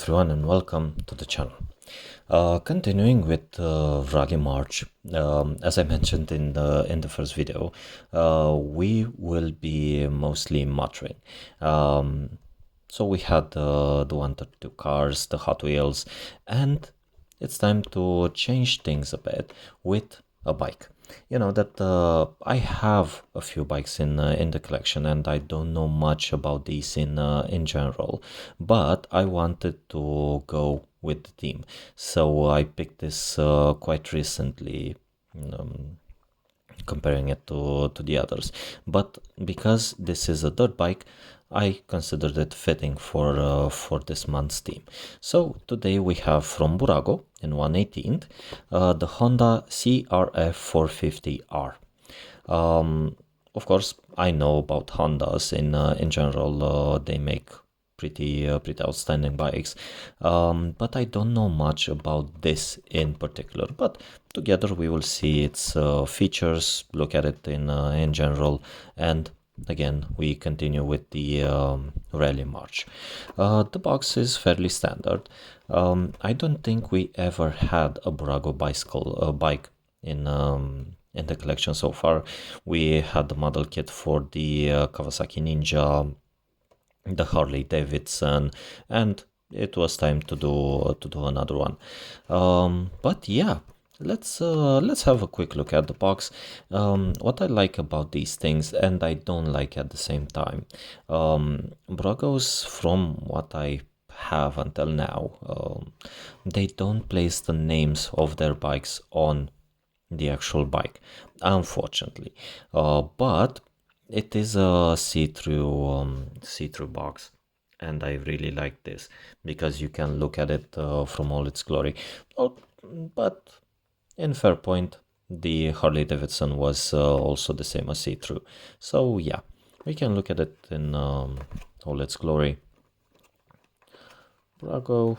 everyone and welcome to the channel. Continuing with Rally March, as I mentioned in the first video, we will be mostly motoring. So we had the 132 cars, the Hot Wheels, and it's time to change things a bit with a bike. You know that I have a few bikes in the collection, and I don't know much about these in general, but I wanted to go with the theme, so I picked this quite recently. Comparing it to the others, but because this is a dirt bike, I considered it fitting for this month's theme. So today we have from Burago in 118th the Honda CRF450R. Of course, I know about Hondas in general. They make pretty outstanding bikes, but I don't know much about this in particular. But together we will see its features, look at it in general, and again we continue with the rally march. The box is fairly standard. I don't think we ever had a Burago bike in the collection so far. We had the model kit for the Kawasaki Ninja, the Harley Davidson, and it was time to do another one. But yeah, let's have a quick look at the box. What I like about these things, and I don't like at the same time, Bragos, from what I have until now, they don't place the names of their bikes on the actual bike, unfortunately. But it is a see-through box, and I really like this because you can look at it from all its glory. Oh, but in fair point, the Harley Davidson was also the same as see-through. So yeah, we can look at it in all its glory. Brago,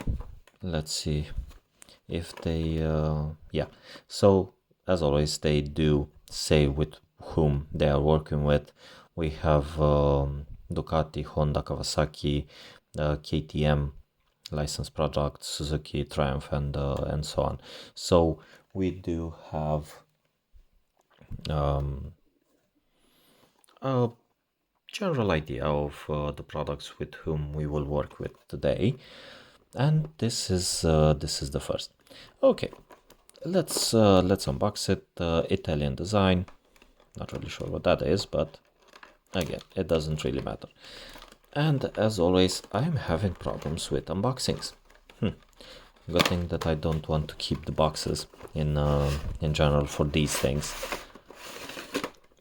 let's see if they yeah. So as always, they do say with whom they are working with. We have Ducati, Honda, Kawasaki, KTM, licensed products, Suzuki, Triumph, and so on. So we do have a general idea of the products with whom we will work with today, and this is the first. Okay, let's unbox it. Italian design. Not really sure what that is, but again, it doesn't really matter. And as always, I'm having problems with unboxings. Good thing that I don't want to keep the boxes in general for these things,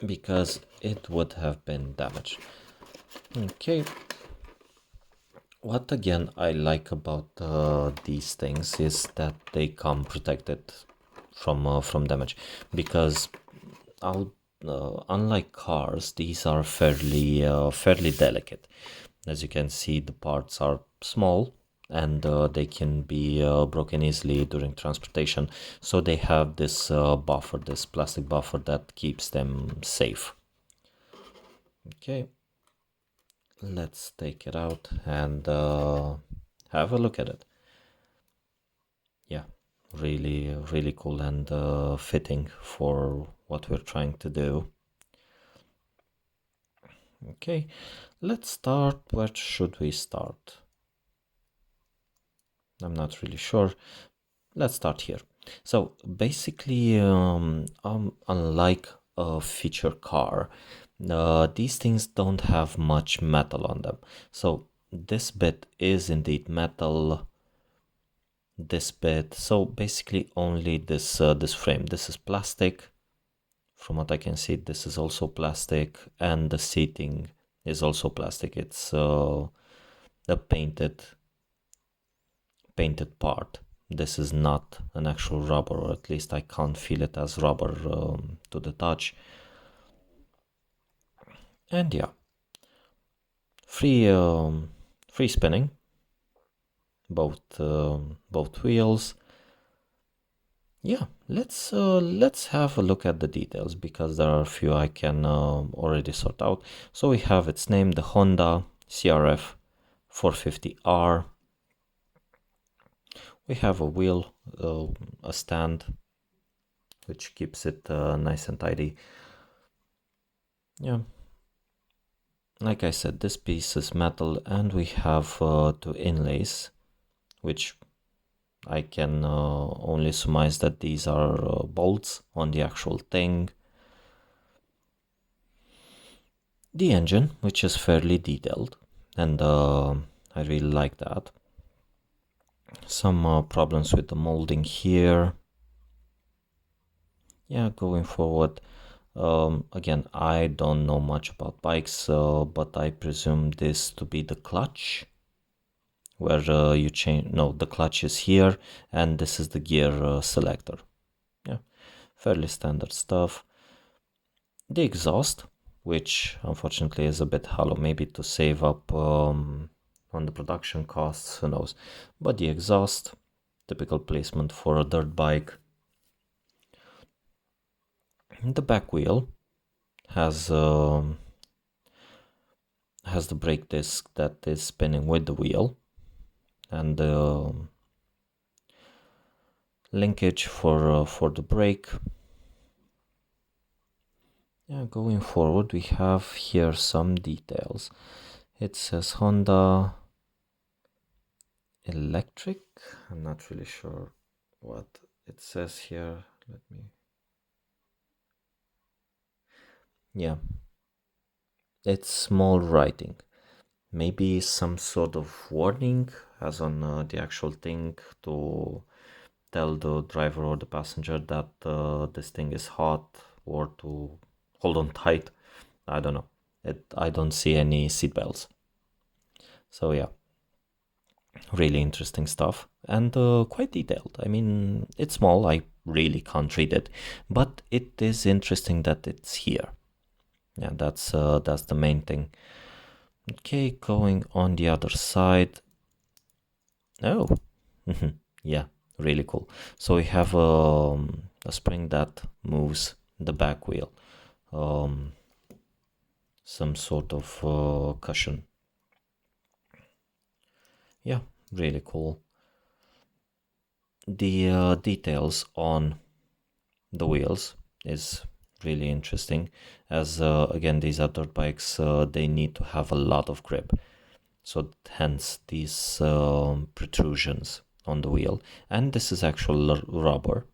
because it would have been damaged. Okay. What again I like about these things is that they come protected from damage, because unlike cars, these are fairly delicate. As you can see, the parts are small, and they can be broken easily during transportation. So they have this buffer, this plastic buffer that keeps them safe. Okay, let's take it out and have a look at it. Yeah, really cool and fitting for what we're trying to do. Okay, let's start. Where should we start? I'm not really sure. Let's start here. So basically, unlike a feature car, these things don't have much metal on them. So this bit is indeed metal. This bit, so basically only this this frame. This is plastic. From what I can see, this is also plastic, and the seating is also plastic. It's a painted part. This is not an actual rubber, or at least I can't feel it as rubber to the touch. And yeah, free spinning, both wheels. Yeah, let's have a look at the details, because there are a few I can already sort out. So we have its name, the Honda CRF450R. We have a wheel, a stand, which keeps it nice and tidy. Yeah, like I said, this piece is metal, and we have two inlays, which I can only surmise that these are bolts on the actual thing. The engine, which is fairly detailed, and I really like that. Some problems with the molding here. Yeah, going forward, again, I don't know much about bikes, but I presume this to be the clutch, where you change, no, the clutch is here, and this is the gear selector. Yeah, fairly standard stuff. The exhaust, which unfortunately is a bit hollow, maybe to save up on the production costs, who knows. But the exhaust, typical placement for a dirt bike. The back wheel has the brake disc that is spinning with the wheel, and the linkage for the brake. Yeah, going forward, we have here some details. It says Honda Electric. I'm not really sure what it says here. Let me. Yeah, it's small writing. Maybe some sort of warning, as on the actual thing, to tell the driver or the passenger that this thing is hot, or to hold on tight. I don't know. I don't see any seatbelts. So yeah, really interesting stuff, and quite detailed. I mean, it's small. I really can't read it, but it is interesting that it's here. Yeah, that's the main thing. Okay, going on the other side. Oh, yeah, really cool. So we have a spring that moves the back wheel, um, some sort of cushion. Yeah, really cool. The details on the wheels is really interesting, as again, these are dirt bikes, they need to have a lot of grip, so hence these protrusions on the wheel, and this is actual rubber.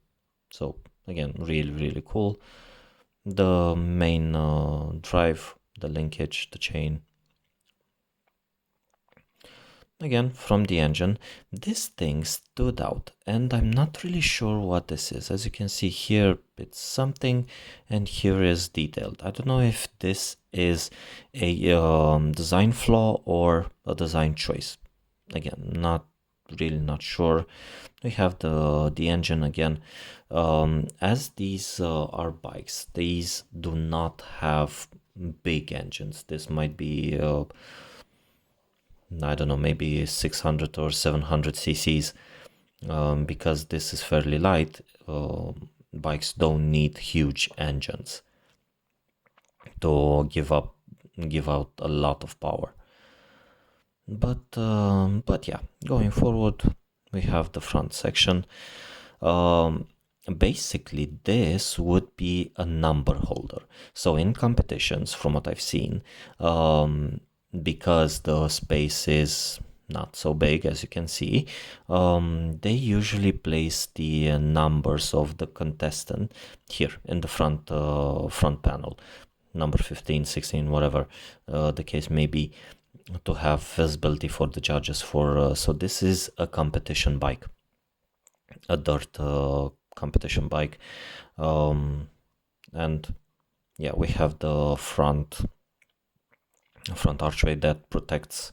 So again, really cool. The main drive, the linkage, the chain. Again, from the engine, this thing stood out, and I'm not really sure what this is. As you can see here, it's something, and here is detailed. I don't know if this is a design flaw or a design choice. Again, not sure. We have the engine again. As these are bikes, these do not have big engines. This might be I don't know, maybe 600 or 700 cc's, because this is fairly light. Bikes don't need huge engines to give out a lot of power. But yeah, going forward, we have the front section. Basically, this would be a number holder. So in competitions, from what I've seen, because the space is not so big, as you can see, they usually place the numbers of the contestant here in the front panel, number 15, 16, whatever the case may be, to have visibility for the judges. So this is a competition bike, a dirt competition bike, and yeah, we have the front archway that protects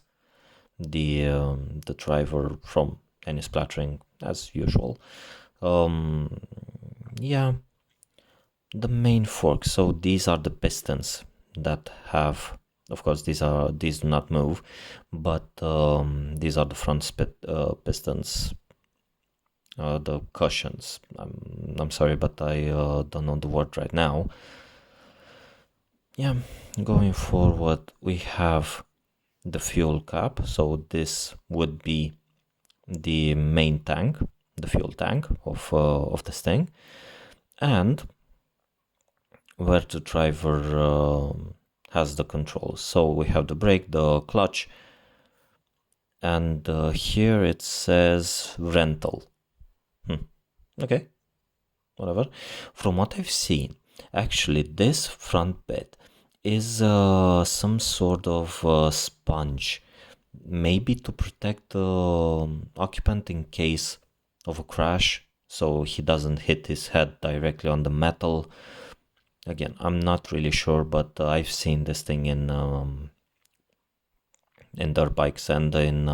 the driver from any splattering, as usual. Yeah, the main fork. So these are the pistons that have, of course, these do not move, but these are the front pistons. The cushions. I'm sorry, but I don't know the word right now. Yeah, going forward, we have the fuel cap. So this would be the main tank. the fuel tank of this thing, and where the driver has the controls. So we have the brake, the clutch, and here it says rental. Okay, whatever. From what I've seen, actually this front bed is some sort of sponge, maybe to protect the occupant in case of a crash, so he doesn't hit his head directly on the metal. Again, I'm not really sure, but I've seen this thing in dirt bikes and in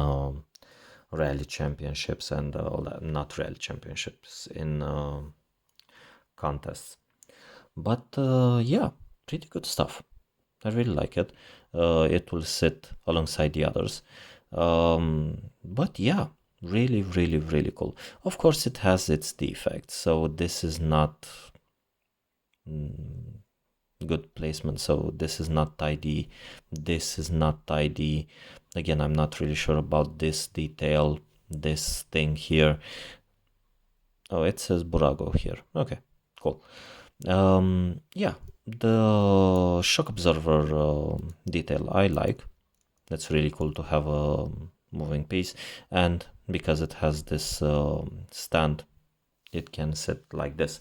rally championships and all that. Not rally championships, in contests. But yeah, pretty good stuff. I really like it. It will sit alongside the others. But yeah, really, really, really cool. Of course, it has its defects, so this is not good placement. So this is not tidy. This is not tidy. Again, I'm not really sure about this detail, this thing here. Oh, it says Burago here. Okay, cool. Yeah, the shock absorber detail I like. That's really cool to have a moving piece, and because it has this stand, it can sit like this.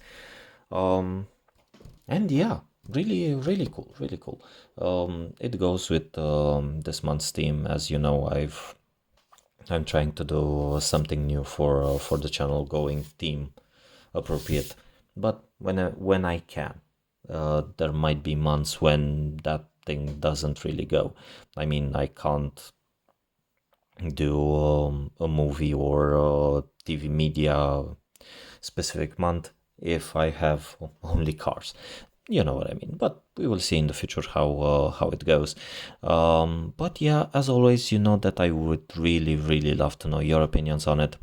And yeah, really, really cool, really cool. It goes with this month's theme. As you know, I'm trying to do something new for the channel, going theme appropriate. But when I can, there might be months when that thing doesn't really go. I mean, I can't do a movie or a TV media specific month if I have only cars. You know what I mean. But we will see in the future how it goes. But yeah, as always, you know that I would really, really love to know your opinions on it.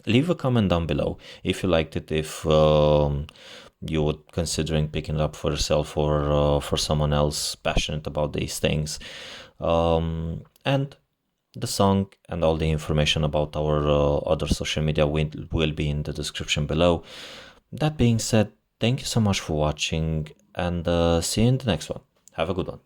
Leave a comment down below if you liked it, if you would considering picking it up for yourself or for someone else passionate about these things. And the song and all the information about our other social media will be in the description below. That being said, thank you so much for watching, and see you in the next one. Have a good one.